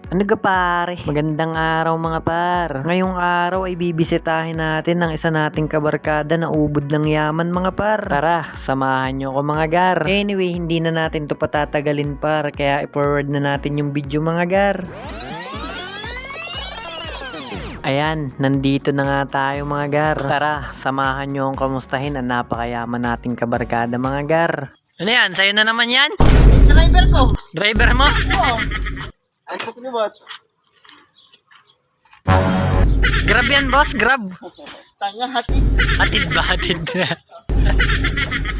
Ano ka pare? Magandang araw mga par. Ngayong araw ay bibisitahin natin ang isa nating kabarkada na ubod ng yaman mga par. Tara, samahan nyo ko mga gar. Anyway, hindi na natin to patatagalin par, kaya i-forward na natin yung video mga gar. Ayan, nandito na nga tayo mga gar. Tara, samahan nyo akong kamustahin ang napakayaman nating kabarkada mga gar. Ano yan? Sa'yo na naman yan? Driver ko. Driver mo? Oo. Ay, po ni boss. Grab yan boss, grab. Tanga, hatid. Hatid ba? Hatid na.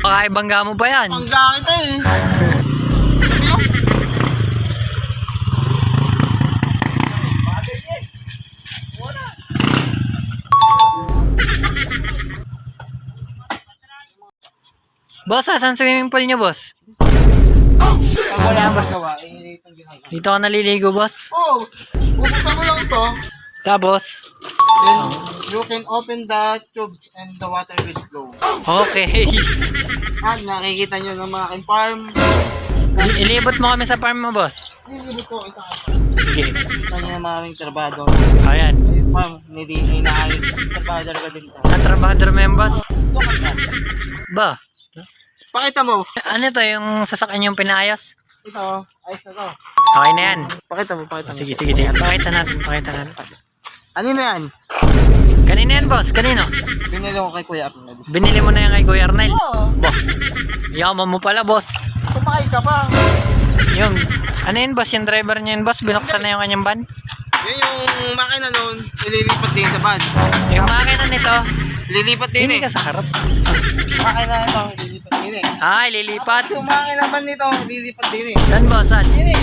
Pakaibangga mo pa yan. Pangga kita eh. Boss, asan swimming pool nyo boss? Pag wala akong gawa, eh, itong ginagawa. Dito ka naliligo boss. Oh, bubuksan ko lang to. Tapos? Then, you can open the tube and the water will flow. Okay. At nakikita nyo ng mga farm. Ilibot mo kami sa farm mo boss. Nilibot ko isa ka. Sige. Kita nyo ng maraming trabado. Ayan. Yung farm, hindi inaayos. Trabado ka din to. Natrabahador mo yan boss? Bakit yan? Ba? Pakita mo. Ano to yung sasakyan yung pinayos? Ito, ayos na to. Okay na yan. Pakita mo, pakita mo. Sige. Pakita natin. Ano na yan? Kanino yan boss? Kanino? Binili ko kay Kuya Arnel. Binili mo na yan kay Kuya Arnel? Oo. Bah, yaman mo pala boss. Sumakay ka pa. Yung, ano yun boss? Yung driver niya yun boss? Binuksan na yung kanyang van? Yun yung makina nun, ililipat din sa van. Yung makina nito, Lilipat din hindi eh. ka sa harap. Makina nito, lilipat din eh. Ay, lilipat. Yung makina van nito, lilipat din eh. Saan boss? Saan? Yun eh.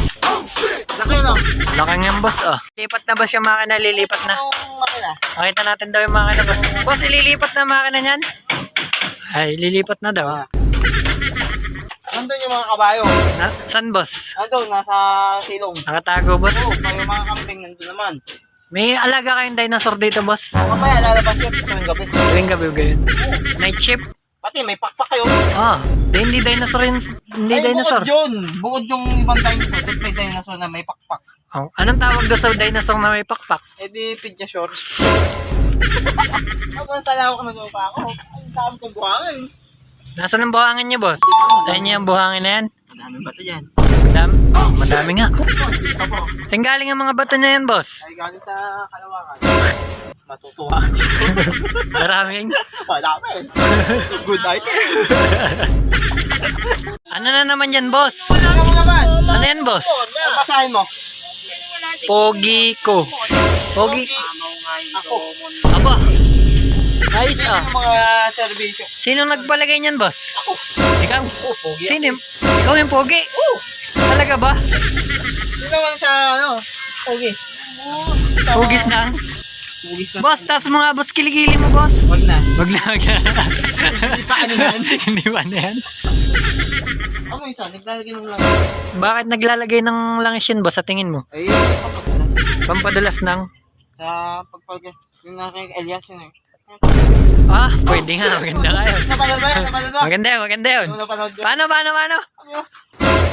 Laki no? Laki nga boss oh. Lilipat na boss yung makina, lilipat na. Yung makina. Makita natin daw yung makina boss. Boss, ililipat na makina niyan? Ay, lilipat na daw. Nandun yung mga kabayo. Saan boss? Nandun, nasa silong. Nakatago boss. Oo, yung mga kambing nandun naman. May alaga kayong dinosaur dito boss. Mamaya lalabas yun, tuwing gabi. Tuwing gabi o ganyan. Night shift. Pati may pakpak kayo. Ah, hindi dinosaur yun. Hindi Ay, dinosaur. bukod yun. Bukod yung ibang dinosaur. Dito may dinosaur na may pakpak. Oh, anong tawag daw sa dinosaur na may pakpak? Eh di, Pidgesaur. Habang sa lawak na lupa ako, ay dami kong buhangin. Nasaan ang buhangin niyo boss? Sa inyo yung buhangin na yan? Madaming bato dyan. Madami nga. Saan galing ang mga bato niya yan boss? Ay galing sa Kalawakan. Matutuwa. Maraming. Madami. Good idea. Ano na naman yan boss? Ano mo naman? Ano yan boss? Ang basahin mo. Pogi ko. Pogi. Ako. Aba. Ayos Ito ah. yung mga servisyo. Sino nagpalagay niyan boss? Ikaw? Pogi. Sino yung? Ikaw yung pogi? Talaga ba? Ito naman sa ano? Pogis. Pogis na. Pogis na. Boss, taas mo nga boss, kiligili mo boss. Wag na. Wag na. Hindi pa ano yan. Hindi ba na yan? Ano isa? Naglalagay ng lang. Bakit naglalagay ng langis yun boss sa tingin mo? Ay, papadalas. Pampadalas ng? Sa pagpag... Yung nakikita kay Elias yun eh. Ah, pwede nga. Maganda kayo. Napanood ba yan? Napanood ba? Maganda yun. Ano napanood yun? Paano? Ano?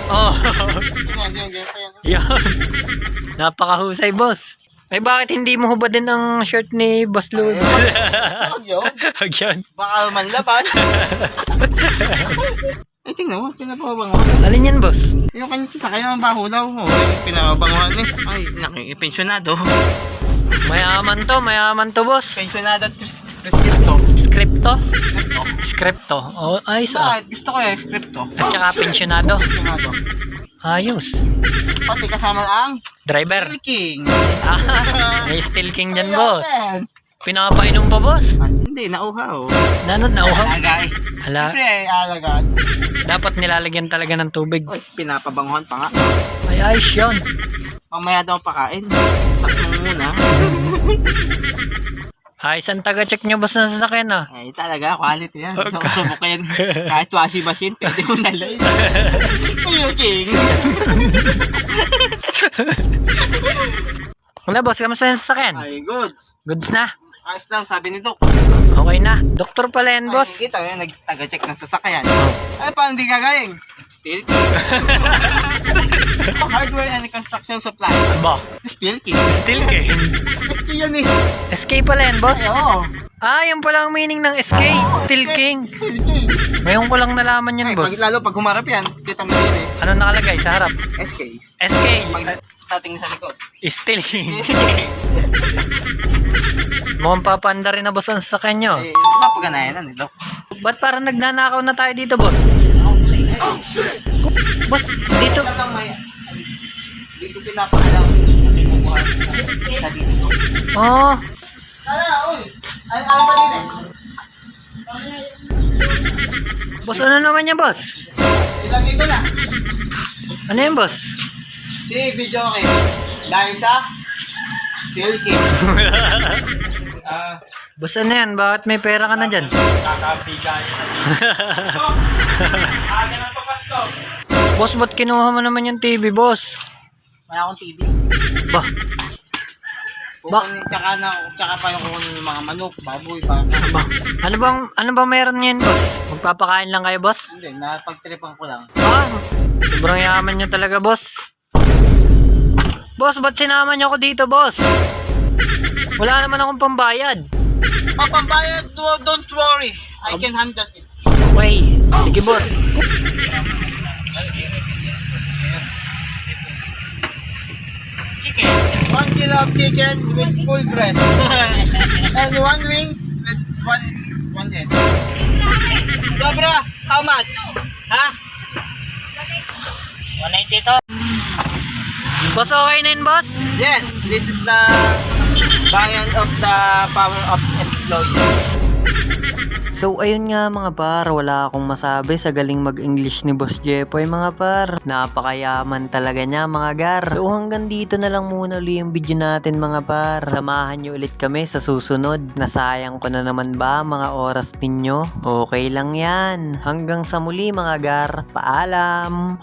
Oh. Yan pa yan. Yun. Napakahusay boss. Ay bakit hindi mo hubadin ang shirt ni Boss Lou? Wag yun. Wag yun. Baka manlaban. Ay, tingnan mo. Pinapabango. Alin yan boss? Yung kanya sasakay naman baho daw. Oh, pinapabanguhan eh. Ay, laki. Pensionado. Mayaman to boss. Pensionado at prescripto. Scripto. Oh, ayos ah. Bakit? Gusto ko eh, scripto. At saka pensionado. Pensionado. Ayos. Pati kasama ang Driver. King. Ah, may Steel King dyan boss. Ayan. Pinapainom pa boss. Ah, hindi, nauhaw. Nanot na uhaw. Alaga eh. Hala, Siyempre eh, alagaan. dapat nilalagyan talaga ng tubig. Uy, pinapabanguhan pa nga. Ay, ayos yun. Mamaya daw pakain. Takmo muna. Ayos ang taga-check nyo boss na sasakyan ah. Ay, talaga, quality yan. Subok yan. Kahit washing machine, pwede mong dalhin. Steel King. Wala boss, kamusta yung sasakyan? Ay, goods. Goods na. Ayos lang, sabi ni Doc. Okay na. Doktor pala yan, boss. Ay, kita yun, nagtaga-check ng sasakyan. Ay, paano di gagaling? Steel key. Hardware and construction supply. Ba? Steel key. Steel king. SK yan eh. SK pala yan, boss. Ay, oo. Ah, yun pala ang meaning ng SK. Steel king. Steel key. Ngayon ko lang nalaman yan, Ay, boss. lalo pag humarap yan, kita mo yun eh. Ano nakalagay sa harap? SK. SK. Pag tatingin sa likod. Steel king. Mukhang papanda rin na, boss, ang sasakyan nyo. Eh, napaganayan na Doc. Ba't parang nagnanakaw na tayo dito, boss? Boss, dito. Ito lang may... Hindi ko pinapakalaw. Kasi kumuha sa dito. Oh, Tara, uy! Ano ba din eh? boss, ano naman yan, boss? Ilagay ko na. Ano yan, boss? Si video okay. Dahil sa Steel key. Boss, ano yan? Bakit may pera ka na dyan? Boss, ba't kinuha mo naman yung TV, boss? Wala akong TV. Bah, Kukunin, tsaka pa yung kukunin ng mga manok, baboy, baka. bah. Ano bang meron ngayon, boss? Magpapakain lang kayo, boss? Hindi, napagtripan ko lang. Ah, sobrang yaman nyo talaga, boss. Boss, ba't sinama nyo ako dito, boss? Wala naman akong pambayad. Pambayad, don't worry. I can handle it. Okay, sige, boss. Chicken. 1 kilo of chicken with full breast. And 1 wings with one head. Sobra, how much? Ha? 190 to. Boss, okay na yun, boss? Yes, this is the bayan of the power of employee. So ayun nga mga par, wala akong masabi sa galing mag-English ni Boss Jepoy mga par. Napakayaman talaga niya mga gar. So hanggang dito na lang muna ulit yung video natin mga par. Samahan nyo ulit kami sa susunod. Nasayang ko na naman ba mga oras ninyo? Okay lang yan. Hanggang sa muli mga gar. Paalam!